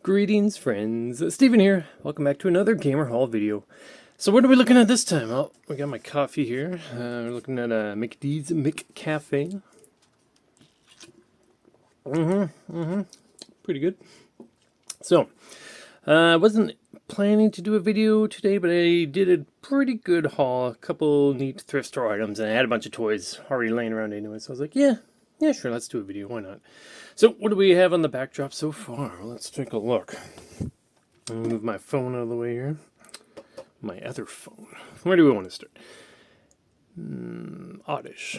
Greetings, friends. Steven here. Welcome back to another Gamer Hall video. So what are we looking at this time? Oh, we got my coffee here. We're looking at a McD's McCafe. Pretty good. So, I wasn't planning to do a video today, but I did a pretty good haul. A couple neat thrift store items, and I had a bunch of toys already laying around anyway. So I was like, yeah, sure, let's do a video. Why not? So, what do we have on the backdrop so far? Let's take a look. I'll move my phone out of the way here. My other phone. Where do we want to start? Oddish.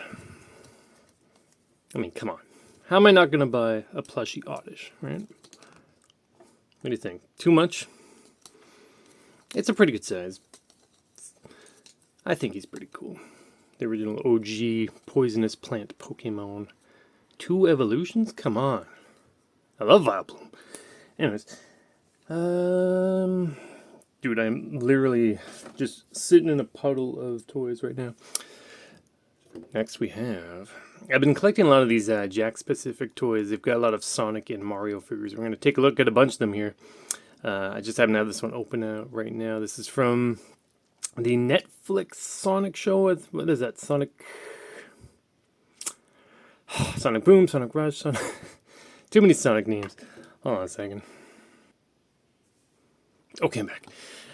I mean, come on. How am I not going to buy a plushie Oddish, right? What do you think? Too much? It's a pretty good size. I think he's pretty cool. The original OG poisonous plant Pokemon. 2 evolutions? Come on. I love Vileplume. Anyways. Dude, I'm literally just sitting in a puddle of toys right now. Next we have... I've been collecting a lot of these Jack-specific toys. They've got a lot of Sonic and Mario figures. We're going to take a look at a bunch of them here. I just happen to have this one open right now. This is from the Netflix Sonic show. What is that? Sonic Boom, Sonic Rush, Sonic... Too many Sonic names. Hold on a second. Okay, I'm back.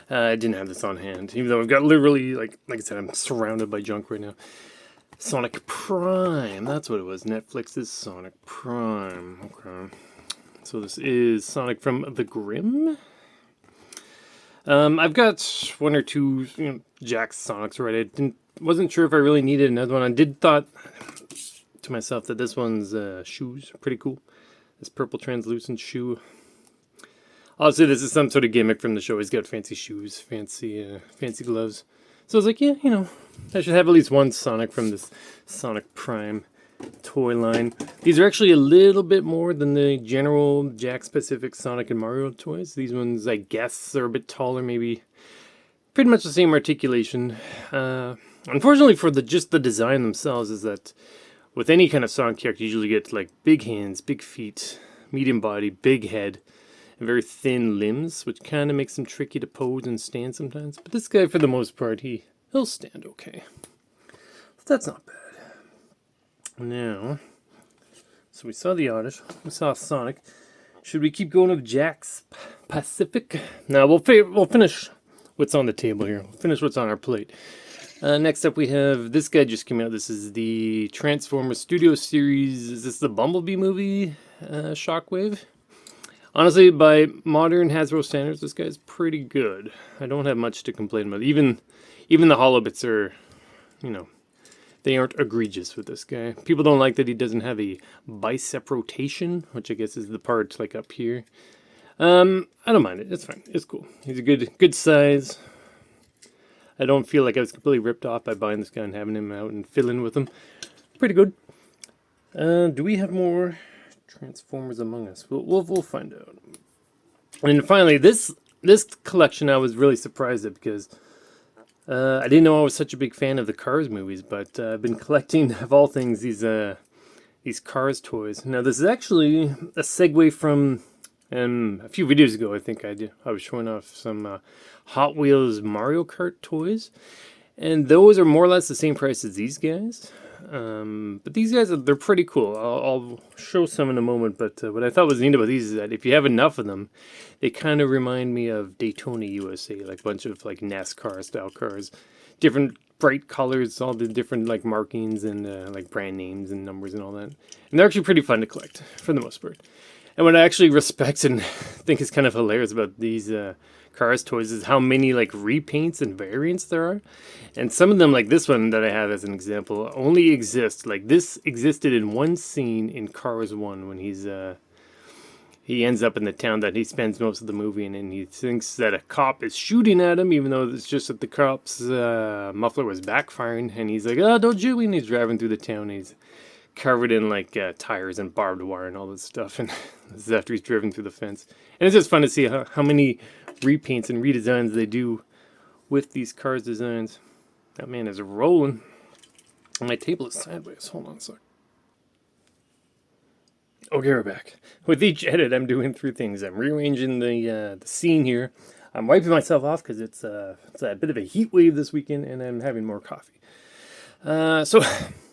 I didn't have this on hand, even though I've got literally, like I said, I'm surrounded by junk right now. Sonic Prime, that's what it was. Netflix's Sonic Prime. Okay. So this is Sonic from the Grimm. I've got 1 or 2, Jack Sonics already. Wasn't sure if I really needed another one. I did thought to myself that this one's shoes pretty cool. This purple translucent shoe. Obviously, this is some sort of gimmick from the show. He's got fancy shoes, fancy gloves. So I was like, yeah, I should have at least one Sonic from this Sonic Prime toy line. These are actually a little bit more than the general Jack-specific Sonic and Mario toys. These ones, I guess, are a bit taller, maybe. Pretty much the same articulation. Unfortunately, for just the design themselves, is that with any kind of Sonic character, you usually get like big hands, big feet, medium body, big head, and very thin limbs, which kind of makes them tricky to pose and stand sometimes. But this guy, for the most part, he'll stand okay. So that's not bad. Now, so we saw the Oddish, we saw Sonic. Should we keep going with Jack's Pacific? No, we'll finish what's on the table here. We'll finish what's on our plate. Next up we have, this guy just came out. This is the Transformers Studio Series. Is this the Bumblebee movie? Shockwave? Honestly, by modern Hasbro standards, this guy's pretty good. I don't have much to complain about. Even the hollow bits are, they aren't egregious with this guy. People don't like that he doesn't have a bicep rotation, which I guess is the part like up here. I don't mind it. It's fine. It's cool. He's a good size. I don't feel like I was completely ripped off by buying this guy and having him out and filling with him. Pretty good. Do we have more Transformers Among Us? We'll find out. And finally, this collection I was really surprised at because I didn't know I was such a big fan of the Cars movies, but I've been collecting, of all things, these Cars toys. Now, this is actually a segue from a few videos ago. I think I was showing off some Hot Wheels Mario Kart toys, and those are more or less the same price as these guys. But these guys, they're pretty cool. I'll show some in a moment, but what I thought was neat about these is that if you have enough of them, they kind of remind me of Daytona USA, like a bunch of like NASCAR style cars. Different bright colors, all the different like markings and like brand names and numbers and all that. And they're actually pretty fun to collect, for the most part. And what I actually respect and think is kind of hilarious about these Cars toys is how many like repaints and variants there are. And some of them, like this one that I have as an example, only exist, like this existed in one scene in Cars 1 when he ends up in the town that he spends most of the movie in, and he thinks that a cop is shooting at him, even though it's just that the cop's muffler was backfiring, and he's like, oh, don't shoot me, and he's driving through the town, and he's covered in like tires and barbed wire and all this stuff, and this is after he's driven through the fence. And it's just fun to see how many repaints and redesigns they do with these Cars designs. That man is rolling. My table is sideways. Hold on a sec. Okay, we're back. With each edit, I'm doing three things. I'm rearranging the scene here. I'm wiping myself off because it's a bit of a heat wave this weekend, and I'm having more coffee. So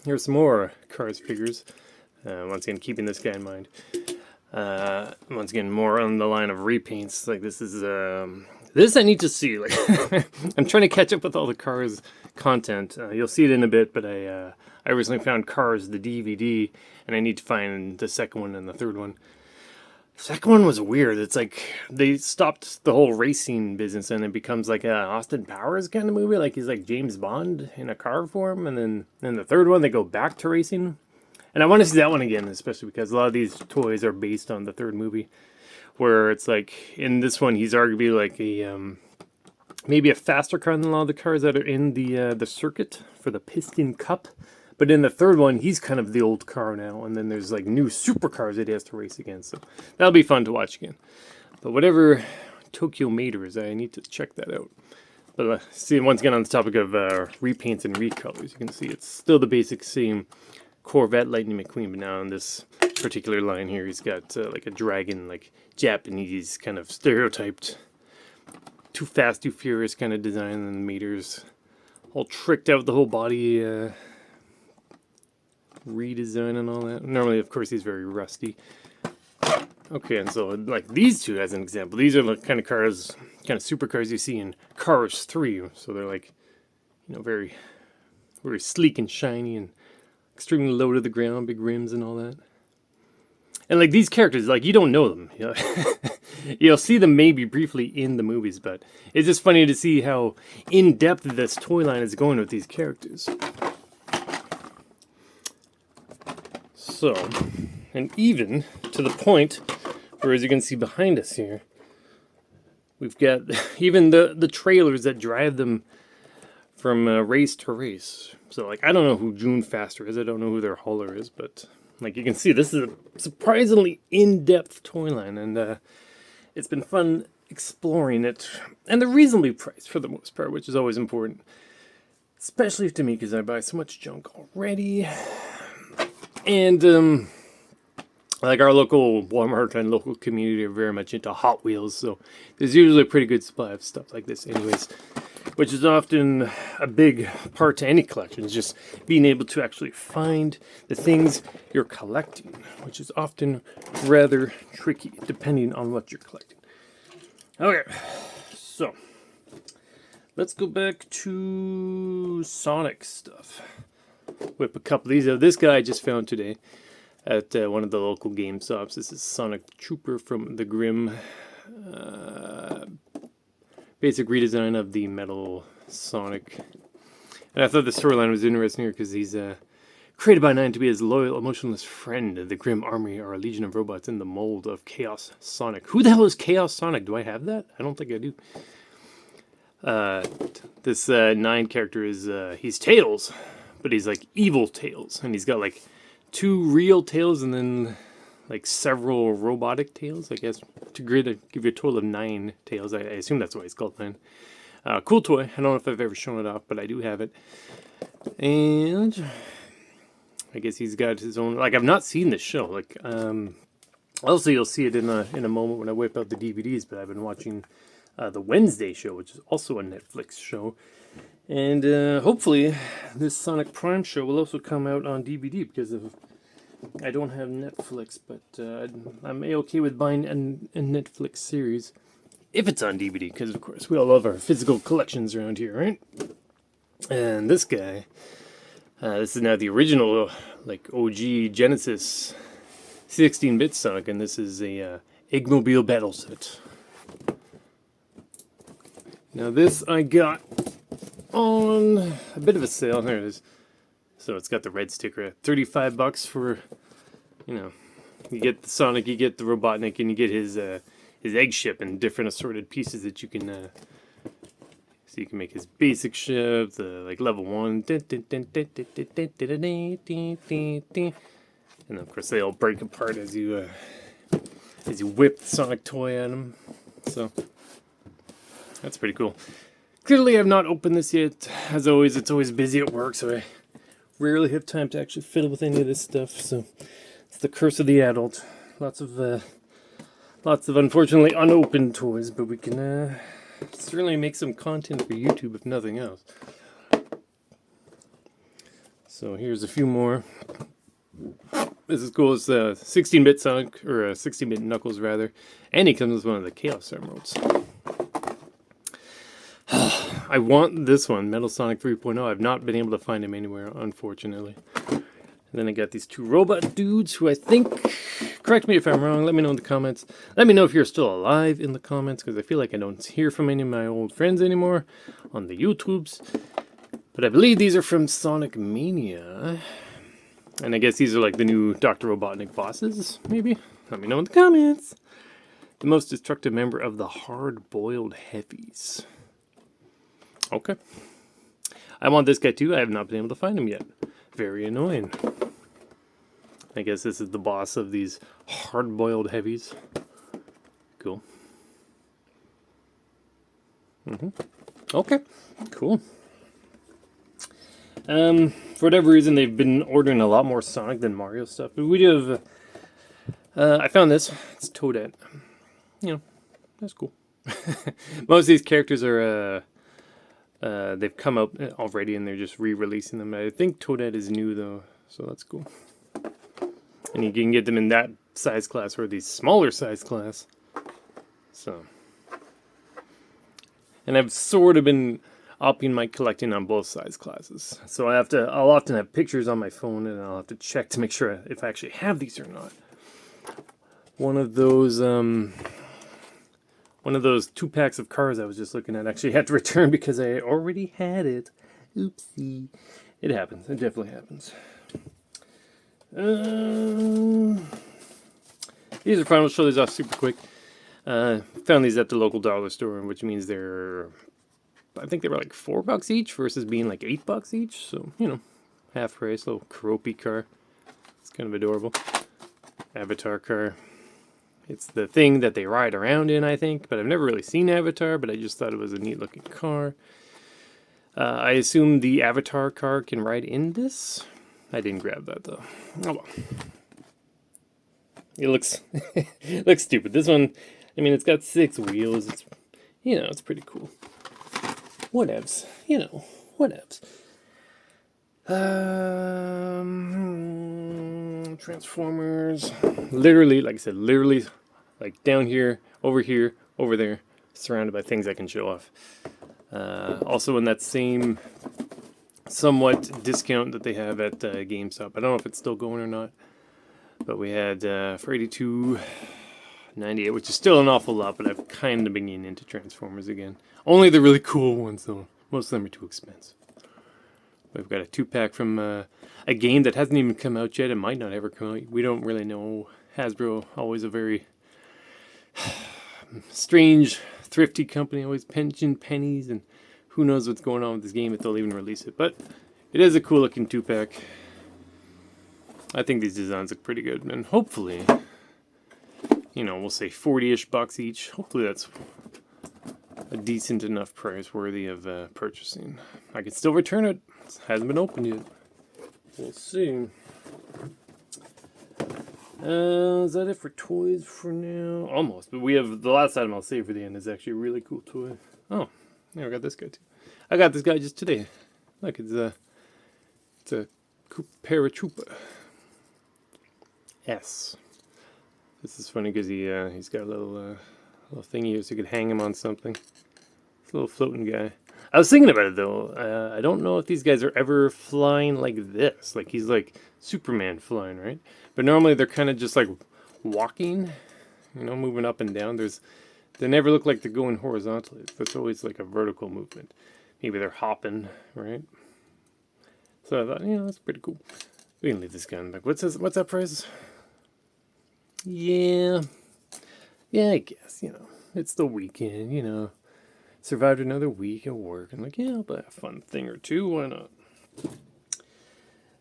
here's some more Cars figures. Once again, keeping this guy in mind. Once again, more on the line of repaints. Like this is this I need to see. Like I'm trying to catch up with all the Cars content. You'll see it in a bit, but I recently found Cars the DVD, and I need to find the second one and the third one. The second one was weird. It's like they stopped the whole racing business, and it becomes like a Austin Powers kind of movie. Like he's like James Bond in a car form, and then in the third one they go back to racing. And I want to see that one again, especially because a lot of these toys are based on the third movie, where it's like in this one he's arguably like a maybe a faster car than a lot of the cars that are in the circuit for the Piston Cup. But in the third one, he's kind of the old car now, and then there's like new supercars that he has to race against. So that'll be fun to watch again. But whatever Tokyo Mater is, I need to check that out. But see, once again on the topic of repaints and recolors, you can see it's still the basic same Corvette Lightning McQueen, but now on this particular line here, he's got like a dragon, like Japanese kind of stereotyped, too fast, too furious kind of design, and the Mater's all tricked out with the whole body. Redesign and all that. Normally, of course, he's very rusty. Okay, and so like these two as an example, these are the kind of cars, kind of supercars you see in Cars 3. So they're like, you know, very, very sleek and shiny and extremely low to the ground, big rims and all that. And like these characters, like you don't know them. You know? You'll see them maybe briefly in the movies, but it's just funny to see how in depth this toy line is going with these characters. So, and even to the point where, as you can see behind us here, we've got even the trailers that drive them from race to race. So, like, I don't know who June Faster is. I don't know who their hauler is, but like you can see, this is a surprisingly in-depth toy line, and it's been fun exploring it, and they're reasonably priced for the most part, which is always important, especially to me because I buy so much junk already. And like our local Walmart and local community are very much into Hot Wheels, so there's usually a pretty good supply of stuff like this anyways, which is often a big part to any collection, is just being able to actually find the things you're collecting, which is often rather tricky depending on what you're collecting. Okay, so let's go back to Sonic stuff. Whip a couple of these out. This guy I just found today at one of the local game shops. This is Sonic Trooper from the Grimm. Basic redesign of the metal Sonic. And I thought the storyline was interesting here because he's created by Nine to be his loyal, emotionless friend. The Grimm army are a legion of robots in the mold of Chaos Sonic. Who the hell is Chaos Sonic? Do I have that? I don't think I do. This Nine character is, he's Tails. But he's like evil Tails, and he's got like 2 real tails and then like several robotic tails, I guess, to give you a total of 9 tails. I assume that's why it's called 9. Cool toy. I don't know if I've ever shown it off, but I do have it. And I guess he's got his own, like, I've not seen this show. Like, also you'll see it in a moment when I whip out the DVDs, but I've been watching the Wednesday show, which is also a Netflix show. And hopefully this Sonic Prime show will also come out on DVD because I don't have Netflix, but I'm okay with buying a Netflix series if it's on DVD, because of course we all love our physical collections around here, right? And this guy, this is now the original, like, OG Genesis 16-bit Sonic, and this is a Eggmobile battle set. Now this I got on a bit of a sale. There it is. So it's got the red sticker at $35 for, you know, you get the Sonic, you get the Robotnik, and you get his egg ship and different assorted pieces that you can so you can make his basic ship, the like level 1, and of course they all break apart as you whip the Sonic toy at him. So that's pretty cool. Clearly I've not opened this yet. As always, it's always busy at work, so I rarely have time to actually fiddle with any of this stuff. So It's the curse of the adult. Lots of unfortunately unopened toys, but we can certainly make some content for YouTube if nothing else. So here's a few more. This is cool. It's a 16-bit Sonic, or a 16-bit Knuckles rather, and he comes with one of the Chaos Emeralds. I want this one, Metal Sonic 3.0. I've not been able to find him anywhere, unfortunately. And then I got these two robot dudes who I think, correct me if I'm wrong, let me know in the comments. Let me know if you're still alive in the comments, because I feel like I don't hear from any of my old friends anymore on the YouTubes. But I believe these are from Sonic Mania. And I guess these are like the new Dr. Robotnik bosses, maybe? Let me know in the comments. The most destructive member of the hard-boiled heavies. Okay. I want this guy too. I have not been able to find him yet. Very annoying. I guess this is the boss of these hard-boiled heavies. Cool. Okay. Cool. For whatever reason, they've been ordering a lot more Sonic than Mario stuff. But we do have... I found this. It's Toadette. You know, that's cool. Most of these characters are... they've come out already and they're just re-releasing them. I think Toadette is new though, so that's cool. And you can get them in that size class or the smaller size class. So, and I've sort of been upping my collecting on both size classes. So I'll often have pictures on my phone and I'll have to check to make sure if I actually have these or not. One of those 2 packs of cars I was just looking at actually had to return because I already had it. Oopsie. It happens. It definitely happens. These are fun. We'll show these off super quick. Found these at the local dollar store, which means I think they were like $4 each versus being like $8 each. So, you know, half price. Little Keroppi car. It's kind of adorable. Avatar car. It's the thing that they ride around in, I think, but I've never really seen Avatar, but I just thought it was a neat looking car. I assume the Avatar car can ride in this. I didn't grab that though. Oh well. It looks it looks stupid. This one, I mean, it's got 6 wheels. It's, you know, it's pretty cool. Whatevs. You know, whatevs. Transformers. Literally, like I said, literally, like down here, over there, surrounded by things I can show off. Also in that same somewhat discount that they have at GameStop. I don't know if it's still going or not, but we had for $82.98, which is still an awful lot, but I've kind of been getting into Transformers again. Only the really cool ones, though. Most of them are too expensive. We've got a 2-pack from a game that hasn't even come out yet. It might not ever come out. We don't really know. Hasbro, always a very strange, thrifty company, always pinching pennies, and who knows what's going on with this game if they'll even release it. But it is a cool looking 2-pack. I think these designs look pretty good, and hopefully, you know, we'll say 40-ish bucks each. Hopefully that's a decent enough price worthy of purchasing. I can still return it. It hasn't been opened yet. We'll see. Is that it for toys for now? Almost, but we have the last item I'll save for the end is actually a really cool toy. Oh, yeah, I got this guy too. I got this guy just today. Look, it's a Paratroopa S. This is funny because he's got a little thingy here so you could hang him on something. It's a little floating guy. I was thinking about it though. I don't know if these guys are ever flying like this. Like he's like Superman flying, right? But normally they're kind of just like walking, you know, moving up and down. They never look like they're going horizontally. It's always like a vertical movement. Maybe they're hopping, right? So I thought, you know, that's pretty cool. We can leave this guy in the back. What's that price? Yeah, I guess, you know, it's the weekend, you know. Survived another week at work, and like, yeah, I'll buy a fun thing or two. Why not?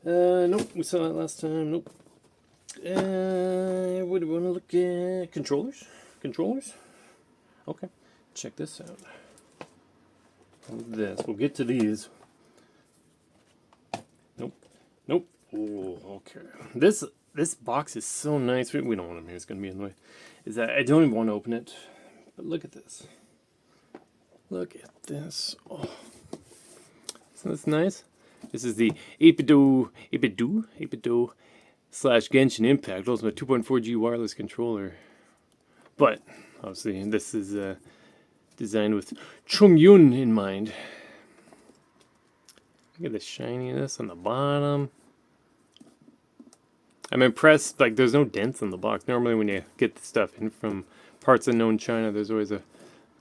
Nope, we saw that last time. Nope. What do we want to look at? Controllers. Okay, check this out. We'll get to these. Nope. Oh, okay. This this box is so nice. We don't want him here. It's going to be in the way. Is that I don't even want to open it. But look at this. Look at this. Oh. Isn't this nice? This is the Apido slash Genshin Impact Ultimate 2.4G wireless controller. But, obviously, this is designed with Chung-Yun in mind. Look at the shininess on the bottom. I'm impressed, like, there's no dents on the box. Normally when you get the stuff in from parts of known China, there's always a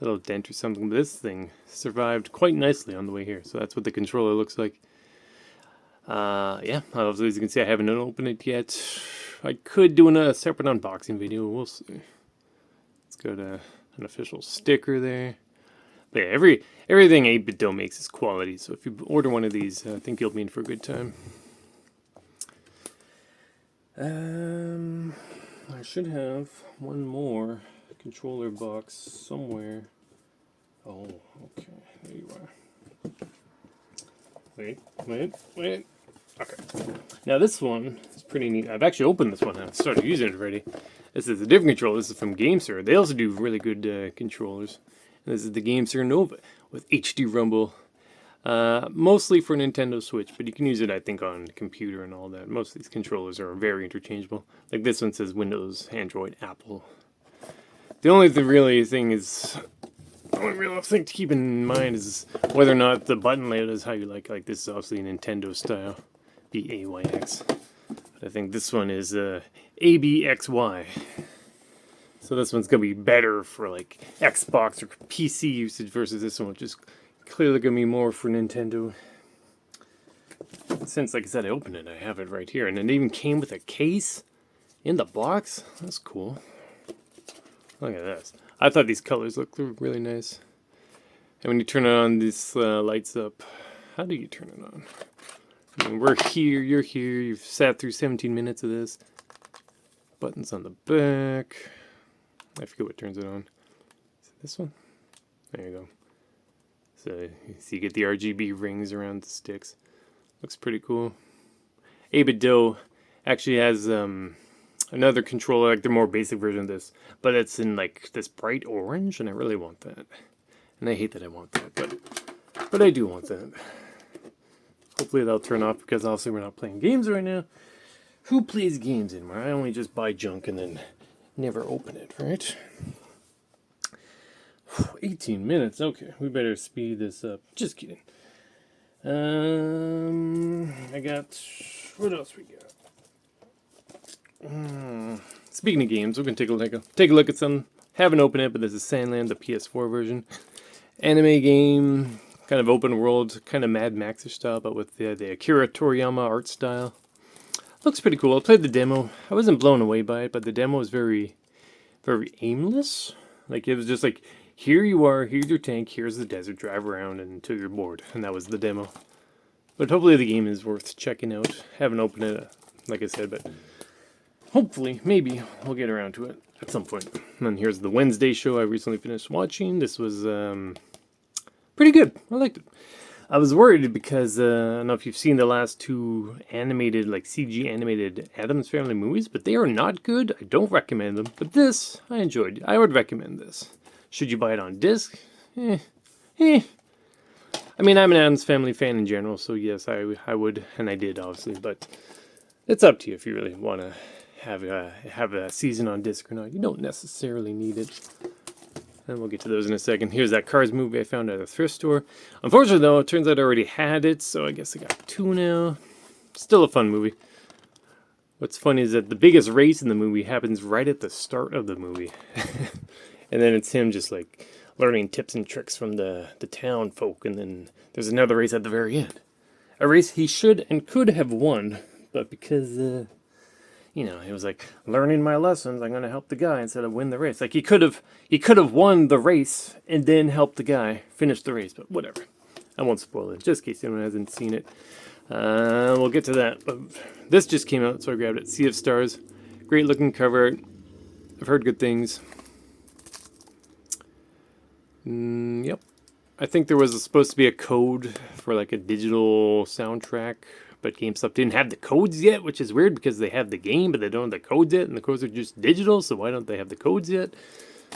little dent or something. But this thing survived quite nicely on the way here. So that's what the controller looks like. Yeah, obviously, as you can see, I haven't opened it yet. I could do a separate unboxing video. We'll see. It's got an official sticker there. But yeah, everything 8BitDo makes is quality. So if you order one of these, I think you'll be in for a good time. I should have one more controller box somewhere. Oh, okay. There you are. Wait. Okay. Now this one is pretty neat. I've actually opened this one and started using it already. This is a different controller. This is from GameSir. They also do really good controllers. And this is the GameSir Nova with HD Rumble. Mostly for Nintendo Switch, but you can use it, I think, on computer and all that. Most of these controllers are very interchangeable. Like this one says Windows, Android, Apple. The only thing is, the only real thing to keep in mind is whether or not the button layout is how you like. Like this is obviously Nintendo style, BAYX. But I think this one is ABXY. So this one's gonna be better for like Xbox or PC usage versus this one, which is clearly gonna be more for Nintendo. Since, like I said, I opened it, I have it right here, and it even came with a case in the box. That's cool. Look at this. I thought these colors looked really nice. And when you turn it on, this lights up. How do you turn it on? I mean, we're here, you're here, you've sat through 17 minutes of this. Buttons on the back. I forget what turns it on. Is it this one? There you go. So you get the RGB rings around the sticks. Looks pretty cool. 8BitDo actually has another controller, like the more basic version of this, but it's in like this bright orange, and I really want that. And I hate that I want that, but I do want that. Hopefully that'll turn off, because obviously we're not playing games right now. Who plays games anymore? I only just buy junk and then never open it, right? 18 minutes. Okay, we better speed this up. Just kidding. I got... What else we got? Speaking of games, we're going to take a look at some. Haven't opened it, but this is Sandland, the PS4 version. Anime game, kind of open world, kind of Mad Max-ish style, but with the Akira Toriyama art style. Looks pretty cool. I played the demo. I wasn't blown away by it, but the demo was very, very aimless. Like, it was just like, here you are, here's your tank, here's the desert, drive around until you're bored. And that was the demo. But hopefully the game is worth checking out. Haven't opened it, like I said, but hopefully, maybe, we'll get around to it at some point. And then here's the Wednesday show I recently finished watching. This was pretty good. I liked it. I was worried because I don't know if you've seen the last two animated, like CG animated Addams Family movies, but they are not good. I don't recommend them. But this, I enjoyed. I would recommend this. Should you buy it on disc? I mean, I'm an Addams Family fan in general, so yes, I would, and I did, obviously. But it's up to you if you really want to have a season on disc or not. You don't necessarily need it. And we'll get to those in a second. Here's that Cars movie I found at a thrift store. Unfortunately, though, it turns out I already had it, so I guess I got two now. Still a fun movie. What's funny is that the biggest race in the movie happens right at the start of the movie. And then it's him just, like, learning tips and tricks from the town folk, and then there's another race at the very end. A race he should and could have won, but because, you know, he was like, learning my lessons, I'm going to help the guy instead of win the race. Like, he could have won the race and then helped the guy finish the race, but whatever. I won't spoil it, just in case anyone hasn't seen it. We'll get to that, but this just came out, so I grabbed it. Sea of Stars. Great looking cover art. I've heard good things. Yep. I think there was supposed to be a code for like a digital soundtrack, but GameStop didn't have the codes yet, which is weird because they have the game, but they don't have the codes yet, and the codes are just digital, so why don't they have the codes yet?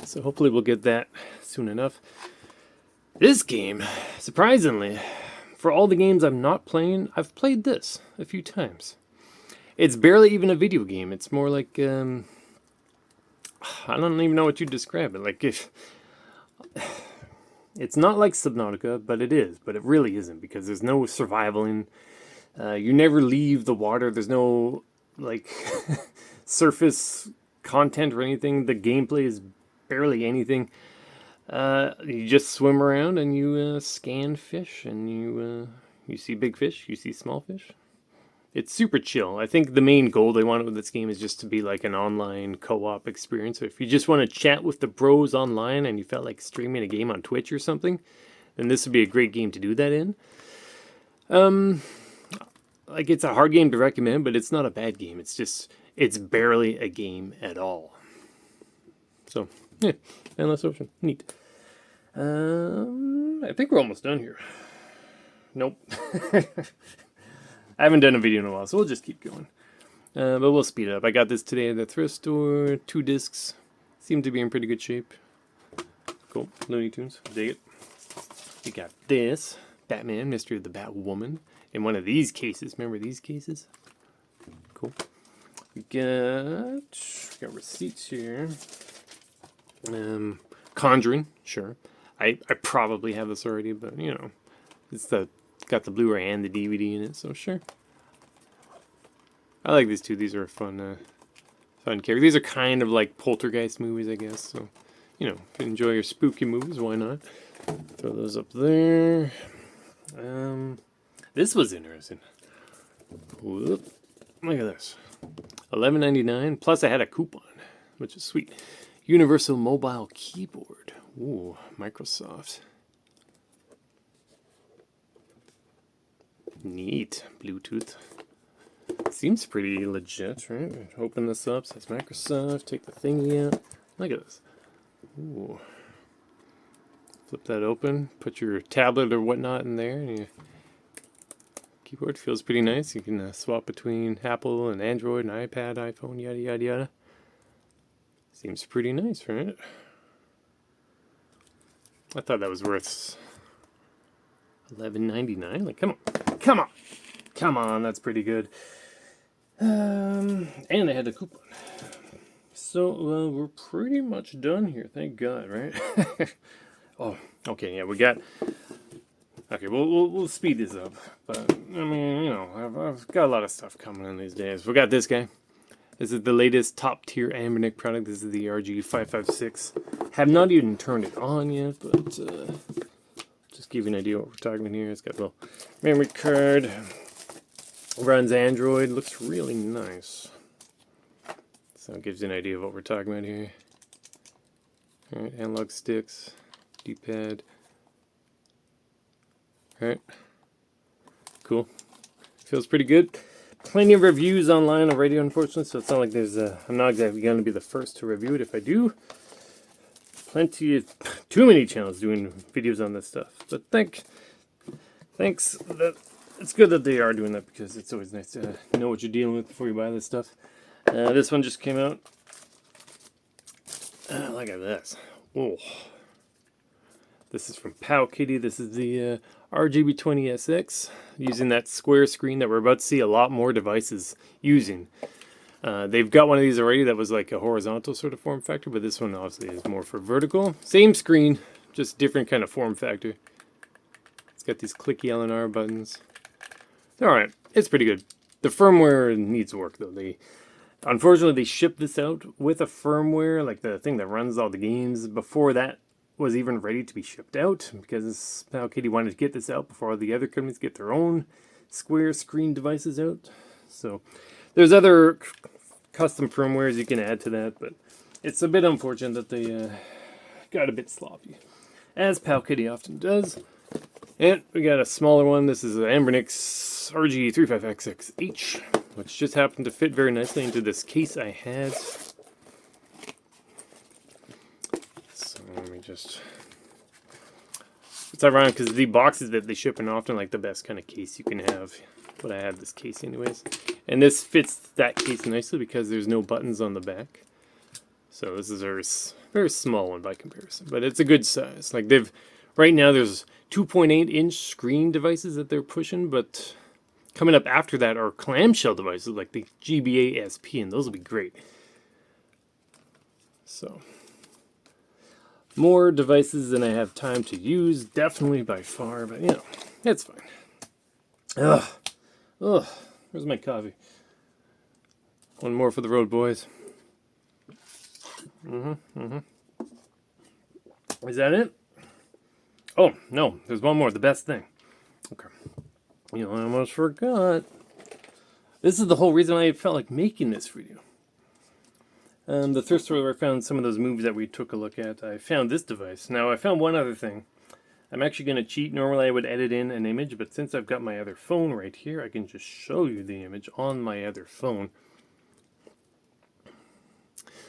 So hopefully we'll get that soon enough. This game, surprisingly, for all the games I'm not playing, I've played this a few times. It's barely even a video game. It's more like, I don't even know what you'd describe it. Like, if it's not like Subnautica, but it is. But it really isn't, because there's no survivaling. You never leave the water. There's no, like, surface content or anything. The gameplay is barely anything. You just swim around and you scan fish, and you see big fish, you see small fish. It's super chill. I think the main goal they wanted with this game is just to be like an online co-op experience. So if you just want to chat with the bros online and you felt like streaming a game on Twitch or something, then this would be a great game to do that in. Like, it's a hard game to recommend, but it's not a bad game. It's barely a game at all. So, yeah, Endless Ocean. Neat. I think we're almost done here. Nope. I haven't done a video in a while, so we'll just keep going. But we'll speed it up. I got this today at the thrift store. 2 discs. Seem to be in pretty good shape. Cool. Looney Tunes. Dig it. We got this. Batman, Mystery of the Batwoman. In one of these cases. Remember these cases? Cool. We got receipts here. Conjuring. Sure. I probably have this already, but, you know. It's got the Blu-ray and the DVD in it, so sure. I like these two. These are fun characters. These are kind of like Poltergeist movies, I guess. So, you know, if you enjoy your spooky movies, why not? Throw those up there. This was interesting. Whoop. Look at this. $11.99. Plus, I had a coupon, which is sweet. Universal Mobile Keyboard. Ooh, Microsoft. Neat. Bluetooth. Seems pretty legit, right? Open this up. Says Microsoft. Take the thingy out. Look at this. Ooh. Flip that open. Put your tablet or whatnot in there. And your keyboard feels pretty nice. You can swap between Apple and Android and iPad, iPhone, yada, yada, yada. Seems pretty nice, right? I thought that was worth $11.99. Like, come on, that's pretty good. And I had a coupon. So, we're pretty much done here, thank God, right? Oh, okay, yeah, we got... Okay, we'll speed this up. But, I mean, you know, I've got a lot of stuff coming in these days. We got this guy. This is the latest top-tier Ambernick product. This is the RG556. Have not even turned it on yet, but just give you an idea what we're talking about here. It's got a little memory card. Runs Android. Looks really nice. So it gives you an idea of what we're talking about here. Alright, analog sticks, D-pad. Alright. Cool. Feels pretty good. Plenty of reviews online already, unfortunately, so it's not like there's I'm not exactly going to be the first to review it if I do. Too many channels doing videos on this stuff. But thanks. It's good that they are doing that, because it's always nice to know what you're dealing with before you buy this stuff. This one just came out. Look at this. Oh. This is from Powkitty. This is the RGB20SX, using that square screen that we're about to see a lot more devices using. They've got one of these already that was like a horizontal sort of form factor, but this one obviously is more for vertical. Same screen, just different kind of form factor. It's got these clicky LNR buttons. Alright, it's pretty good. The firmware needs work though. Unfortunately, they shipped this out with a firmware, like the thing that runs all the games, before that was even ready to be shipped out, because Powkitty wanted to get this out before all the other companies get their own square screen devices out. So there's other custom firmwares you can add to that, but it's a bit unfortunate that they got a bit sloppy, as Powkitty often does. And we got a smaller one. This is an Ambernick's RG35XX-H, which just happened to fit very nicely into this case I had. So let me just... It's ironic because the boxes that they ship are often like the best kind of case you can have. but I have this case anyways. And this fits that case nicely because there's no buttons on the back. So this is a very small one by comparison, but it's a good size. Like right now there's 2.8-inch screen devices that they're pushing, but coming up after that are clamshell devices like the GBA SP, and those will be great. So more devices than I have time to use, definitely by far, but you know, it's fine. Ugh, where's my coffee? One more for the road, boys. Is that it? Oh, no, there's one more, the best thing. Okay. You know, I almost forgot. This is the whole reason I felt like making this video. The thrift store where I found some of those movies that we took a look at, I found this device. Now, I found one other thing. I'm actually going to cheat. Normally I would edit in an image, but since I've got my other phone right here, I can just show you the image on my other phone.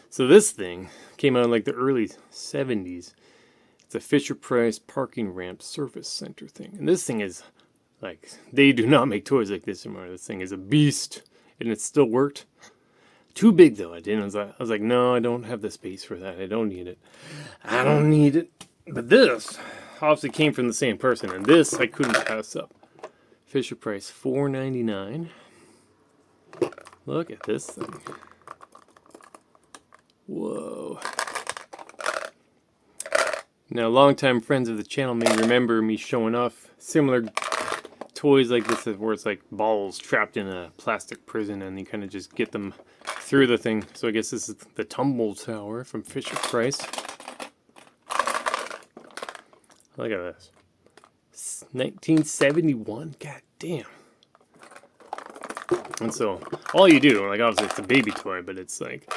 So this thing came out in like the early 70s. It's a Fisher-Price parking ramp service center thing. And this thing is like, they do not make toys like this anymore. This thing is a beast, and it still worked. Too big though. I was like, no, I don't have the space for that. I don't need it. I don't need it. But this obviously came from the same person, and this I couldn't pass up. Fisher-Price $4.99. Look at this thing. Whoa. Now, longtime friends of the channel may remember me showing off similar toys like this, where it's like balls trapped in a plastic prison, and you kind of just get them through the thing. So I guess this is the Tumble Tower from Fisher-Price. Look at this. 1971. God damn. And so, all you do, like obviously it's a baby toy, but it's like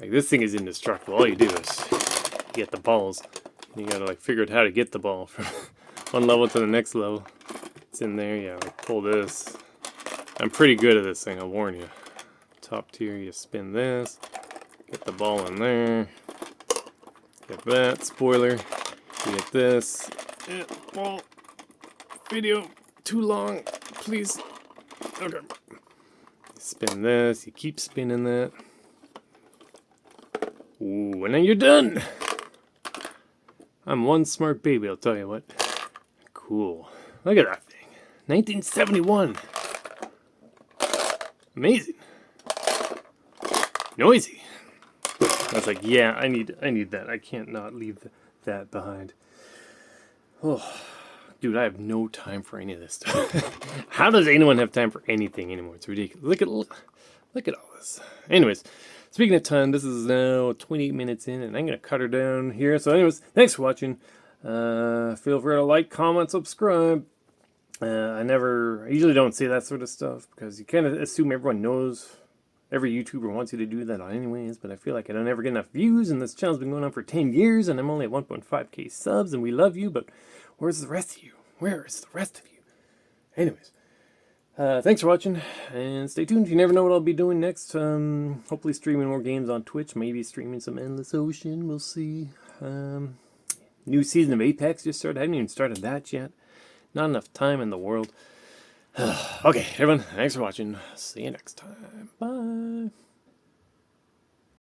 this thing is indestructible. All you do is get the balls. You gotta like figure out how to get the ball from one level to the next level. It's in there, yeah, like pull this. I'm pretty good at this thing, I'll warn you. Top tier, you spin this, get the ball in there, get that, spoiler, you get this. Ball. Video too long, please. Okay. Spin this, you keep spinning that. Ooh, and then you're done. I'm one smart baby, I'll tell you what. Cool. Look at that thing. 1971. Amazing. Noisy. I was like, yeah, I need that. I can't not leave that behind. Oh, dude, I have no time for any of this stuff. How does anyone have time for anything anymore? It's ridiculous. Look at all this. Anyways, speaking of time, this is now 28 minutes in, and I'm going to cut her down here. So anyways, thanks for watching. Feel free to like, comment, subscribe. I usually don't say that sort of stuff because you kind of assume everyone knows. Every YouTuber wants you to do that anyways, but I feel like I don't ever get enough views, and this channel's been going on for 10 years, and I'm only at 1.5k subs, and we love you, but where's the rest of you? Where is the rest of you? Anyways, thanks for watching, and stay tuned. You never know what I'll be doing next. Hopefully streaming more games on Twitch, maybe streaming some Endless Ocean, we'll see. New season of Apex just started. I haven't even started that yet. Not enough time in the world. Okay, everyone, thanks for watching. See you next time. Bye.